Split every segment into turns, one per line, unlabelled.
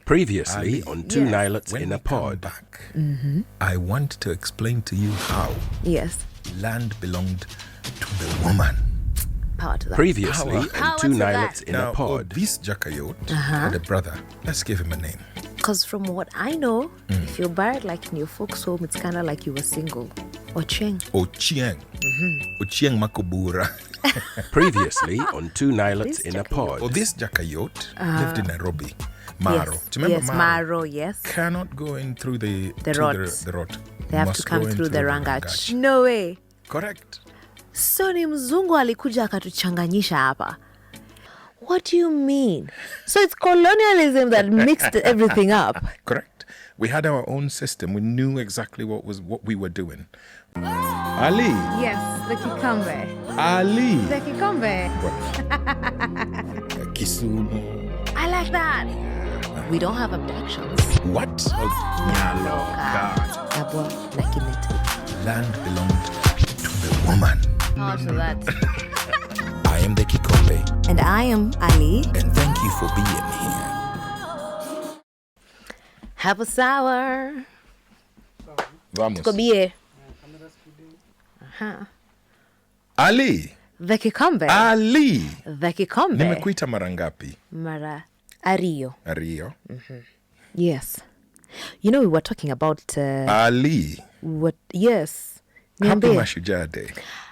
Previously on Two Nilotes in a Pod.
Back, I want to explain to you how land belonged to the woman.
Power to that.
Previously on
Power
Two
to that.
Nilotes in a Pod.
This Jakayot had a brother. Let's give him a name.
Because from what I know, if you're buried like in your folks' home, it's kind of like you were single. Ochieng.
Ochieng. Ochieng Makobura.
Previously on Two Nilotes in a Pod.
This Jakayot lived in Nairobi. Maro. Do you remember
Maro, yes.
Cannot go in through the rot.
They have to come through the Rangach. No way.
Correct.
So ni mzungu alikuja akatuchanganyisha hapa. What do you mean? So it's colonialism that mixed everything up.
Correct. We had our own system. We knew exactly what we were doing. Ali.
Yes, the cucumber.
Ali.
The cucumber.
Kisumu.
I like that. We don't have abductions.
What?
Abwa na Kinete.
Land belonged to the woman.
Power to that.
I am the Kikombe.
And I am Ali.
And thank you for being here.
Have a sour.
Vamos.
Kobie.
Ali.
The cucumber.
Ali.
The cucumber.
Nimekuita mara ngapi?
Mara Ario.
Ario.
Yes. You know, we were talking about...
Ali.
What? Yes.
Happy
Niambie.
Mashujaa Day.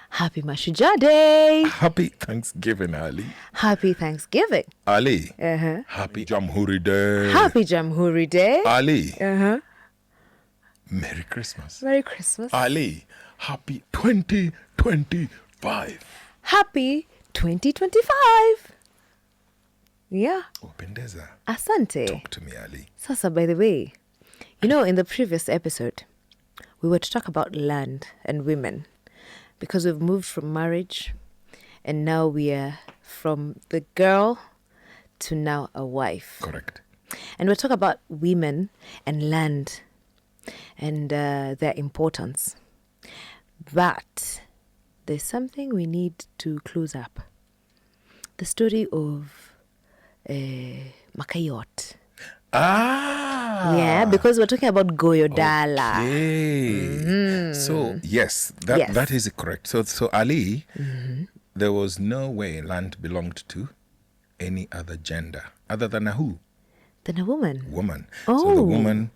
Happy Mashujaa Day.
Happy Thanksgiving, Ali.
Happy Thanksgiving.
Ali.
Uh-huh.
Happy Jamhuri Day.
Happy Jamhuri Day.
Ali.
Uh-huh.
Merry Christmas.
Merry Christmas.
Ali. Happy 2025.
Happy 2025. Yeah.
Upendeza.
Asante.
Talk to me, Ali.
Sasa, by the way, you know, in the previous episode, we were to talk about land and women because we've moved from marriage and now we are from the girl to now a wife.
Correct.
And we'll talk about women and land and their importance. But there's something we need to close up. The story of Makayot.
Ah.
Yeah, because we're talking about Goyo Dala.
Okay. So, yes, that is correct. So Ali, there was no way land belonged to any other gender other than a who?
Then a woman.
Woman.
Oh.
So the woman,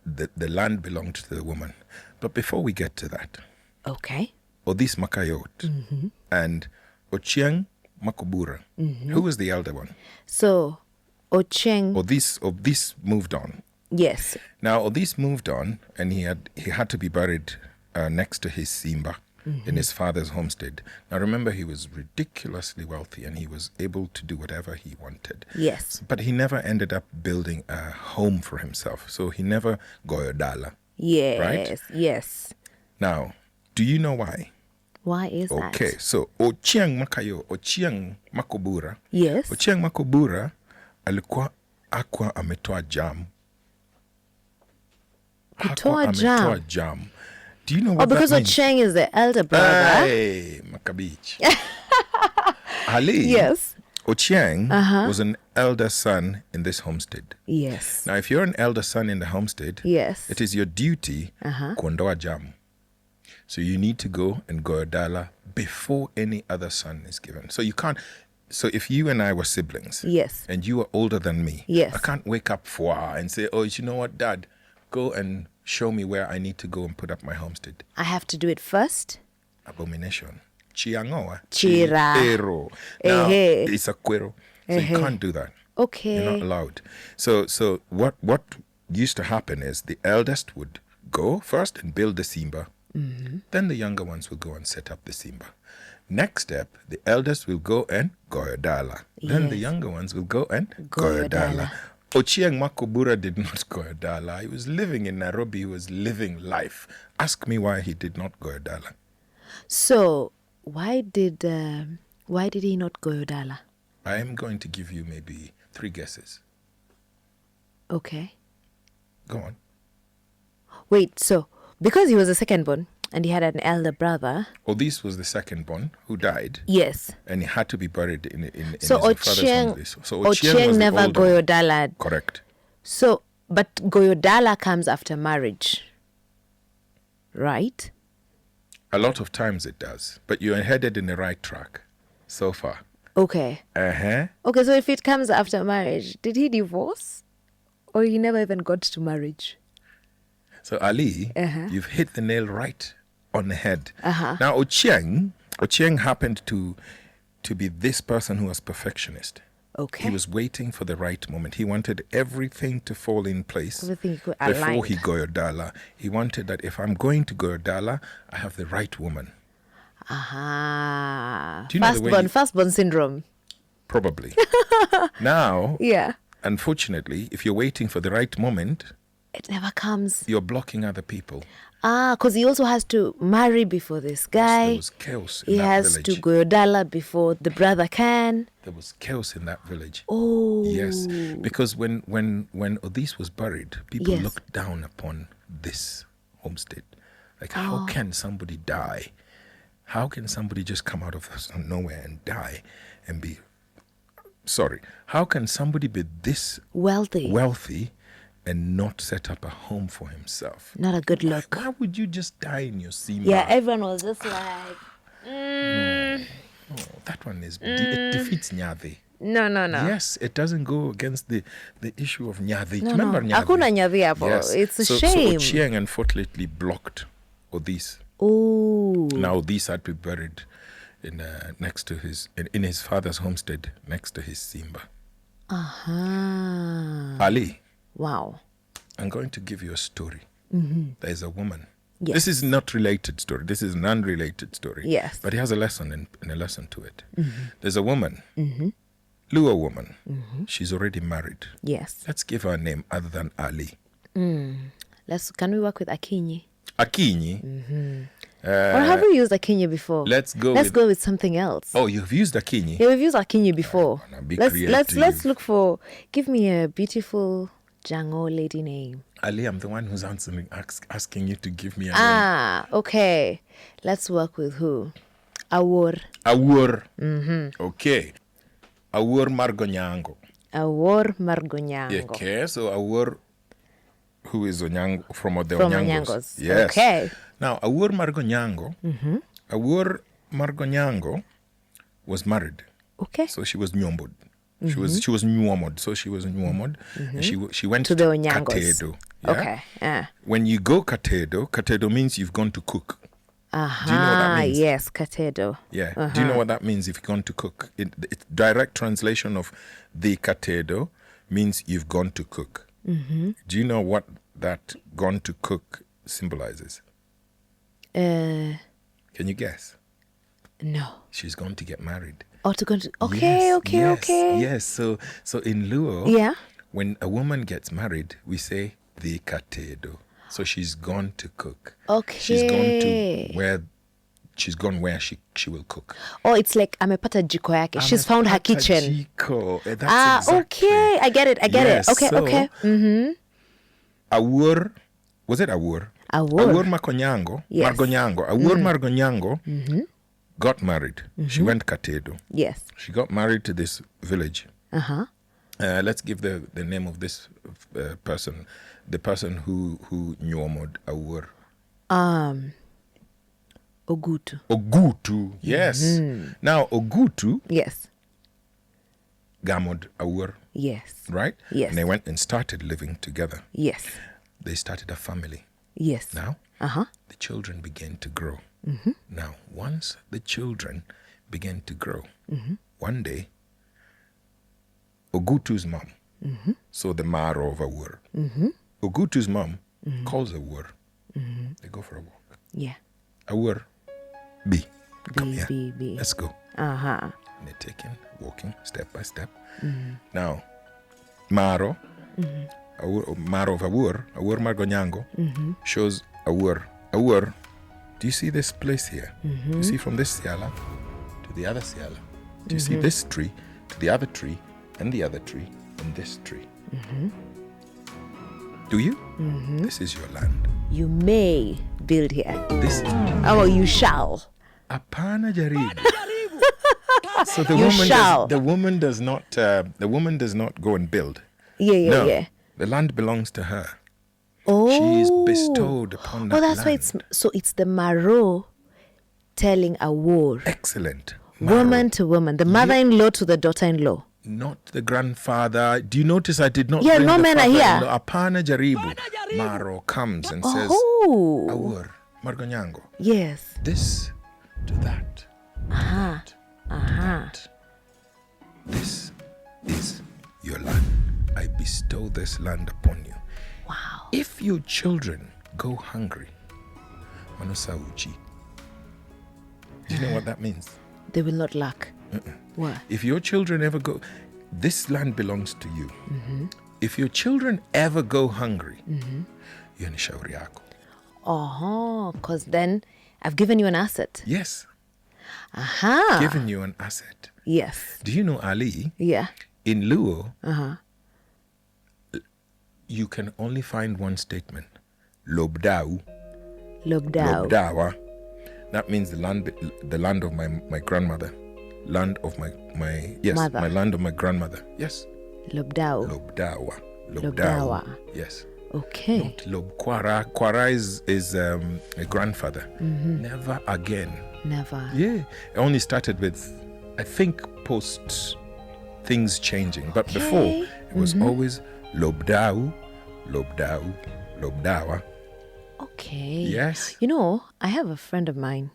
the land belonged to the woman. But before we get to that,
Okay.
Odhis Makayot and Ochieng Makobura, who was the elder one?
So, Ochieng.
Odhis moved on.
Yes.
Now, Odhis moved on, and he had to be buried next to his Simba in his father's homestead. Now, remember, he was ridiculously wealthy, and he was able to do whatever he wanted.
Yes.
But he never ended up building a home for himself. So he never Goyo Dala.
Yes.
Right?
Yes.
Now, do you know why?
Why is that?
Okay, so Ochieng Makobura.
Yes.
Ochieng Makobura alikuwa ametoa jam.
Kutoa jam.
Jam. Do you know what
because
that means?
Ochieng is the elder brother.
Hey, Makabich. Ali.
Yes.
Ochieng was an elder son in this homestead.
Yes.
Now, if you're an elder son in the homestead,
Yes.
it is your duty kuondoa jam. So you need to go and Goyo Dala before any other son is given. So you can't. So if you and I were siblings,
Yes.
and you are older than me,
Yes.
I can't wake up and say, "Oh, you know what, Dad, go and show me where I need to go and put up my homestead."
I have to do it first.
Abomination. Chiangoa.
Chira.
Tero. Now,
Ehe.
it's a quero. So you can't do that.
Okay.
You're not allowed. So what used to happen is the eldest would go first and build the Simba. Then the younger ones will go and set up the Simba. Next step, the eldest will go and Goyo Dala. Then the younger ones will go and Goyo Dala. Ochieng Makobura did not Goyo Dala. He was living in Nairobi. He was living life. Ask me why he did not Goyo Dala.
So, why did he not Goyo Dala?
I am going to give you maybe 3 guesses.
Okay.
Go on.
Wait, so because he was the second born, And he had an elder brother.
Odhis was the second born who died.
Yes.
And he had to be buried in
So
his father's home. So
Ochieng
was the
never
older
Goyo
one.
Dala.
Correct.
So, but Goyo Dala comes after marriage. Right?
A lot of times it does. But you're headed in the right track so far.
Okay.
Uh-huh.
Okay, so if it comes after marriage, did he divorce? Or he never even got to marriage?
So Ali, you've hit the nail right on the head. Now Ochieng happened to be this person who was perfectionist.
Okay.
He was waiting for the right moment. He wanted everything to fall in place
Everything
before
aligned.
he Goyo Dala. He wanted that if I'm going to Goyo Dala, I have the right woman.
Aha.
Do you know the way
Firstborn syndrome.
Probably. Now,
Yeah.
unfortunately, if you're waiting for the right moment,
It never comes.
you're blocking other people.
Because he also has to marry before this guy.
There was chaos in
He
that
has
village.
to Goyo Dala before the brother can.
There was chaos in that village.
Oh.
Yes, because when Odhis was buried, people
Yes.
looked down upon this homestead. Like, how can somebody die? How can somebody just come out of nowhere and die and be... Sorry. How can somebody be this wealthy and not set up a home for himself?
Not a good look.
Why would you just die in your Simba?
Yeah, everyone was just like...
No, that one is... It defeats Nyadhi.
No.
Yes, it doesn't go against the issue of Nyadhi.
No,
Remember
no.
Nyadhi?
Hakuna Nyadhi hapo.
Yes.
It's a
so
shame.
So Ochieng unfortunately blocked Odhis.
Oh.
Now Odhis had to be buried in next to in his father's homestead next to his Simba. Ali,
Wow.
I'm going to give you a story. There's a woman.
Yes.
This is not related story. This is an unrelated story.
Yes.
But it has a lesson and a lesson to it. There's a woman, Luo woman. She's already married.
Yes.
Let's give her a name other than Ali.
Can we work with Akinyi?
Akinyi.
Or have we used Akinyi before?
Let's go
with something else.
Oh, you've used Akinyi?
Yeah, we've used Akinyi before.
Be
Let's
creative.
look for... Give me a beautiful Jango lady name.
Ali, I'm the one who's answering, asking you to give me a name.
Okay. Let's work with who? Awor.
Okay. Awor Margonyango.
Awor Margonyango.
Okay, so Awor, who is Onyango, from the
From
Onyangos.
Onyangos.
Yes.
Okay.
Now, Awor Margonyango was married.
Okay.
So she was nyombod. She was nyomod. So she was nyomod. And she went
To the Onyangos.
Katedo. Yeah?
Okay.
When you go Katedo means you've gone to cook. Do you know what that means?
Yes, Katedo.
Yeah. Do you know what that means if you've gone to cook? It's direct translation of the Katedo means you've gone to cook. Do you know what that gone to cook symbolizes? Can you guess?
No.
She's going to get married.
Oh, to go to... Okay.
Yes. So in Luo, when a woman gets married, we say the Katedo. So she's gone to cook.
Okay.
She's gone to where she will cook.
Oh, it's like amepata jiko yake. She's found her kitchen.
Jiko. That's exactly.
Okay. I get it.
Yes,
Okay,
so,
okay.
Awur, was it Awur? Awur Margonyango.
Yes.
Awur Margonyango got married. She went Katedo.
Yes.
She got married to this village. Let's give the name of this person, the person who nyomod Awur. Ogutu. Yes. Now Ogutu.
Yes.
Gamod Awur.
Yes.
Right?
Yes.
And they went and started living together.
Yes.
They started a family.
Yes.
Now, the children began to grow. Now, once the children began to grow, one day, Ogutu's mom, so the Maro of Awur, Ogutu's mom calls Awur. They go for a walk.
Yeah.
Awur, come here.
B.
Let's go.
Uh-huh.
And they're walking step by step. Now, Maro, Maro of Awur Margonyango, shows Awur, do you see this place here? You see from this siala to the other siala? Do you see this tree to the other tree and the other tree and this tree? Do you? This is your land.
you may build here.
This
Oh, you shall.
apana jaribu. So the woman does not go and build.
Yeah.
No, the land belongs to her.
Oh.
She is bestowed upon that
that's
land.
why it's the maro telling a war.
Excellent.
Woman to woman. The mother-in-law to the daughter-in-law.
Not the grandfather. Do you notice I did not
Yeah,
bring
no
the
men are
father-in-law?
here.
Apana jaribu. Maro comes and says,
Oh.
Awur, Margonyango.
Yes.
This to that. That. This is your land. I bestow this land upon you.
Wow.
If your children go hungry, Manusauchi. Do you know what that means?
They will not lack. What?
If your children ever go, this land belongs to you. If your children ever go hungry, you're in shauri yako.
Because then I've given you an asset.
Yes,
Aha.
given you an asset.
Yes.
Do you know, Ali?
Yeah.
In Luo, you can only find one statement. Lobdau.
Lobdao.
Lobdawa. That means the land of my grandmother. Land of my
Mother.
my land of my grandmother. Yes.
Lobdao.
Lobdawa.
Lobdawa.
Yes.
Okay.
Not Lobkwara. Kwara is a grandfather. Never again.
Never.
Yeah. It only started with, I think, post things changing. But before, it was always Lobdau, Lobdau, Lobdawa.
Okay.
Yes.
You know, I have a friend of mine,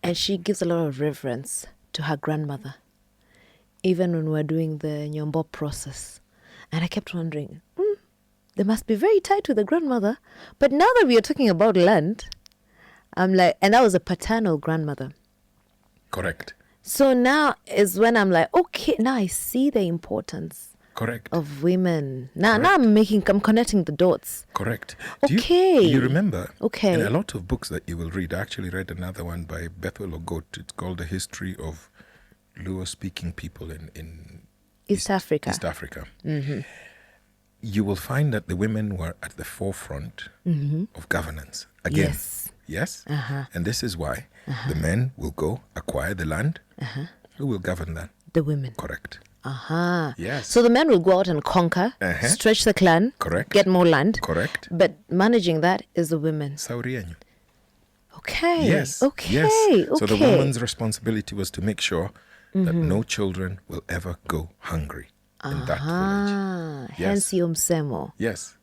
and she gives a lot of reverence to her grandmother, even when we're doing the Nyombo process. And I kept wondering, they must be very tied to the grandmother. But now that we are talking about land, I'm like, and that was a paternal grandmother.
Correct.
So now is when I'm like, okay, now I see the importance
Correct.
of women. Now I'm connecting the dots.
Correct.
Okay.
Do you remember?
Okay.
In a lot of books that you will read, I actually read another one by Bethel Ogot. It's called The History of Luo speaking people in
East Africa.
East Africa. You will find that the women were at the forefront of governance. Again.
Yes.
Yes? And this is why the men will go acquire the land. Who will govern that?
The women.
Correct. Yes.
So the men will go out and conquer, stretch the clan,
Correct.
get more land.
Correct.
But managing that is the women.
Saurienyo.
Okay.
Yes.
Okay.
Yes.
Okay.
So the woman's responsibility was to make sure that no children will ever go hungry in that village.
Hence your msemo.
Yes.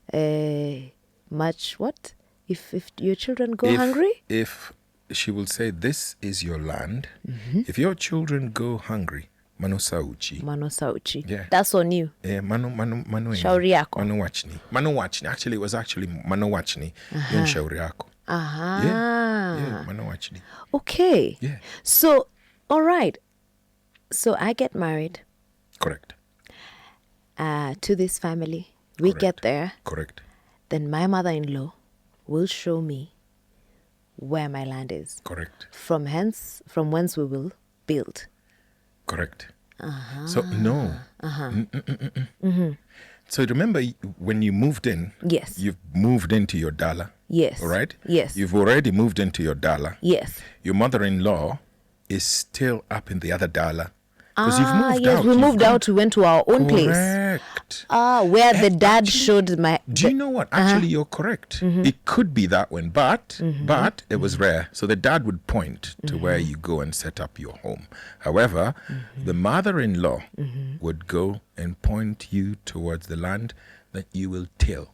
Much what? If your children go hungry?
If she will say, this is your land. If your children go hungry, Mano Sauchi.
Mano Sauchi.
Yeah.
That's on you.
Mano
Shauri yako.
Mano Wachni. Actually, it was actually Mano Wachni. Yun shauri yako. Yeah, Mano Wachni.
Okay.
Yeah.
So, all right. So I get married
Correct.
to this family. We
Correct.
get there.
Correct.
Then my mother-in-law will show me where my land is.
Correct.
From whence we will build.
Correct. So, no. So remember, when you moved in,
Yes.
you've moved into your Dala.
Yes.
All right?
Yes.
You've already moved into your Dala.
Yes.
Your mother-in-law is still up in the other Dala. Because you've moved
yes,
out.
we
You've
moved
gone-
out. We went to our own place.
Correct.
Where the dad
Actually,
showed my...
Do you know what? Actually, you're correct. It could be that one, but it was rare. So the dad would point to where you go and set up your home. However, the mother-in-law would go and point you towards the land that you will till.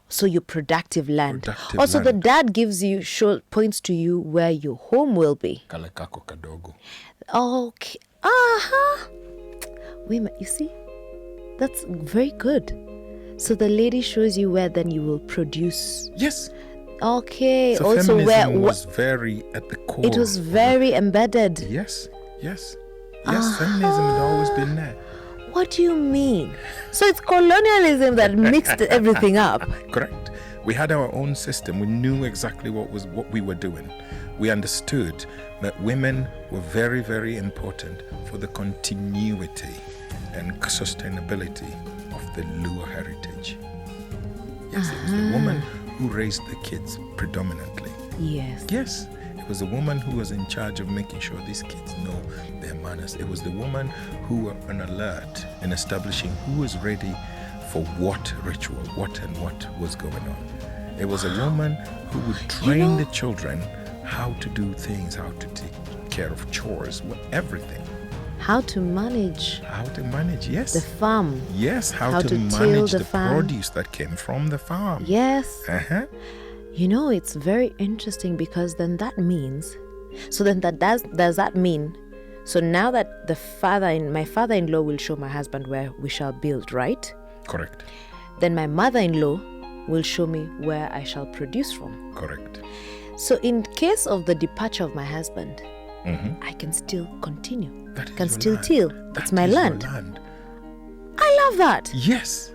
So your productive land.
Productive
Also, the
land.
dad points to you where your home will be.
Kalekako kadogo.
Okay. Wait a minute, you see? That's very good. So the lady shows you where then you will produce.
Yes.
Okay.
So
also
feminism
where
was very at the core.
it was very embedded.
Yes. Feminism had always been there.
What do you mean? So it's colonialism that mixed everything up.
Correct. We had our own system. We knew exactly what we were doing. We understood that women were very, very important for the continuity and sustainability of the Luo heritage. Yes, it was the woman who raised the kids predominantly.
Yes.
Yes, it was the woman who was in charge of making sure these kids know their manners. It was the woman who were on alert in establishing who was ready for what ritual, what was going on. It was a woman who would train the children how to do things, how to take care of chores, everything.
How to manage.
How to manage, yes.
The farm.
Yes, how to
till
manage
the
the
farm.
produce that came from the farm.
Yes.
Uh-huh.
It's very interesting because then that means, so then does that mean, so now that my father-in-law will show my husband where we shall build, right?
Correct.
Then my mother-in-law will show me where I shall produce from.
Correct.
So in case of the departure of my husband,
Mm-hmm.
I can still continue.
That is
can
your
still
land.
till.
That
It's my
is your
land.
land.
I love that.
Yes.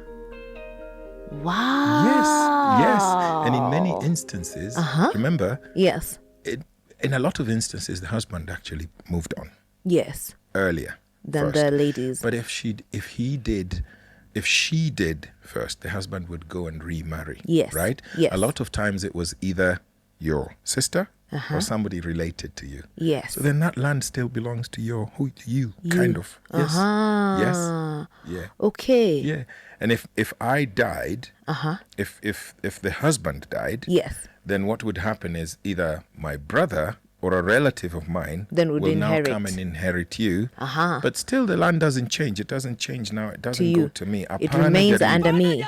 Wow.
Yes. And in many instances, remember,
Yes.
in a lot of instances, the husband actually moved on
Yes.
earlier
Than
first.
the ladies.
But if she did first, the husband would go and remarry.
Yes.
Right?
Yes.
A lot of times it was either your sister or somebody related to you.
Yes.
So then that land still belongs to you, kind of. Yes. Yes. Yeah.
Okay.
Yeah. And if I died, if the husband died,
Yes.
then what would happen is either my brother or a relative of mine
Then would
will
inherit.
now come and inherit you.
Uh-huh.
But still the land doesn't change. It doesn't change now. It doesn't
you.
go to me.
It
Apana
remains
jaribu.
under me.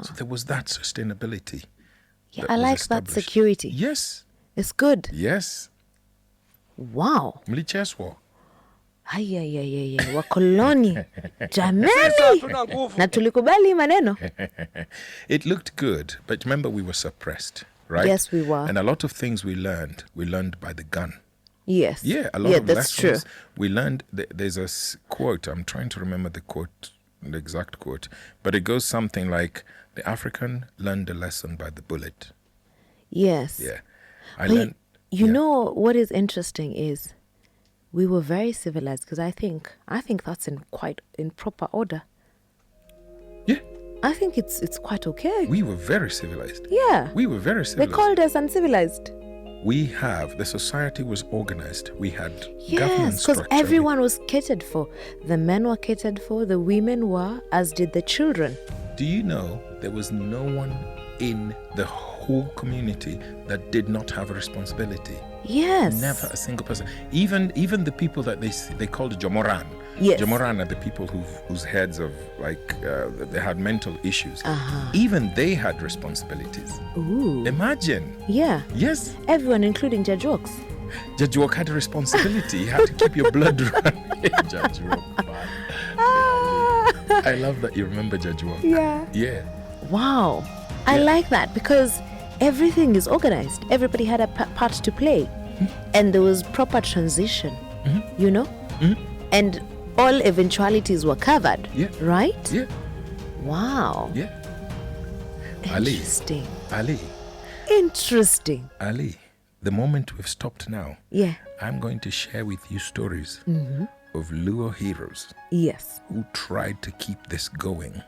So there was that sustainability.
Yeah,
that
I
was
like that
established.
security.
Yes.
It's good.
Yes.
Wow.
Mlicheswa.
Ayayayaya, wakoloni. Jamani. Na tulikubali maneno.
It looked good, but remember we were suppressed, right?
Yes, we were.
And a lot of things we learned by the gun.
Yes.
Yeah, a lot of
that's
lessons.
true.
We learned, there's a quote, I'm trying to remember the exact quote, but it goes something like, the African learned a lesson by the bullet.
Yes.
Yeah.
You know what is interesting is we were very civilized because I think that's in proper order.
Yeah.
I think it's quite okay.
We were very civilized.
Yeah.
We were very
They
civilized.
called us uncivilized.
The society was organized. We had government
Yes, because
structure.
everyone was catered for. The men were catered for, the women were, as did the children.
Do you know there was no one in the whole community that did not have a responsibility?
Yes.
Never a single person. Even the people that they called Jomoran.
Yes.
Jomoran are the people whose heads of they had mental issues.
Uh-huh.
Even they had responsibilities.
Ooh.
Imagine.
Yeah.
Yes.
Everyone, including Judge Walks.
Judge Walk had a responsibility. He had to keep your blood running. Judge Walk. I love that you remember Judge Walk.
Yeah.
Yeah.
Wow. I like that because everything is organized. Everybody had a part to play. And there was proper transition, you know? And all eventualities were covered.
Yeah.
Right?
Yeah.
Wow.
Yeah.
Interesting.
Ali,
Interesting.
the moment we've stopped now,
Yeah.
I'm going to share with you stories of Luo heroes
Yes.
who tried to keep this going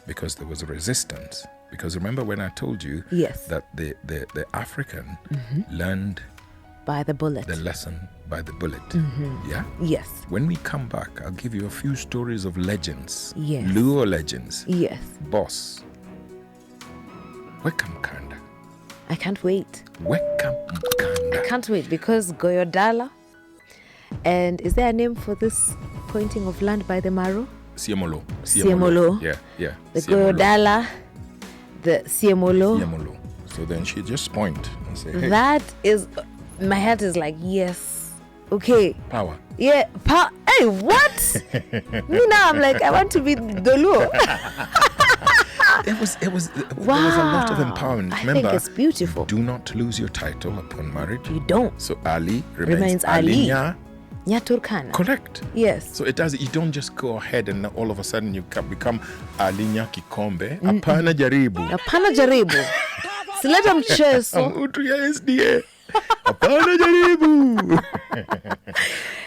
because there was a resistance. Because remember when I told you
Yes.
that the African learned
By the bullet.
the lesson by the bullet. Yeah?
Yes.
When we come back, I'll give you a few stories of legends.
Yes.
Luo legends.
Yes.
Boss. Welcome, Kanda.
I can't wait.
Welcome, Kanda.
Can't wait because Goyo Dala. And is there a name for this pointing of land by the marrow?
Siemolo.
Siemolo.
Yeah.
The Goyo Dala, the Siemolo.
Siemolo. So then she just point and say, hey,
That is, my heart is like, yes. Okay.
power.
Yeah. Hey, what? Me now, I'm like, I want to be the Luo.
There was a lot of empowerment.
I
Remember,
think it's beautiful.
do not lose your title upon marriage.
You don't.
So Ali
Remains
remains
Ali.
Alinya.
Nyaturkana.
Correct.
Yes.
So it does. You don't just go ahead and all of a sudden you become Alinya Kikombe. Apana jaribu.
Hapana jaribu. Sileta mchezo.
Mtu ya SDA. Apana jaribu.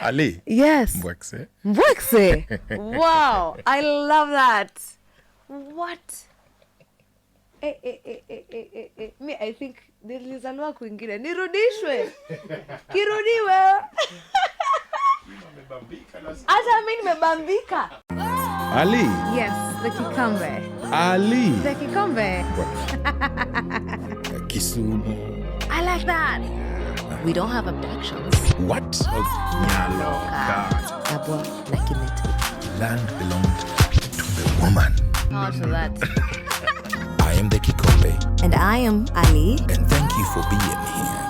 Ali.
Yes.
Mbwekse.
Mbwekse. Wow. I love that. What? Me, I think nilizaliwa kwingine. Nirudishwe. Kirudiwe. Hata mimi nimebambika.
Ali.
Yes, the cucumber.
Ali.
The cucumber.
Kisumu.
I like that. We don't have abductions.
What?
Abwa na Kimete.
Land belonged to the woman.
Oh, so that.
I am the Kikombe.
And I am Ali.
And thank you for being here.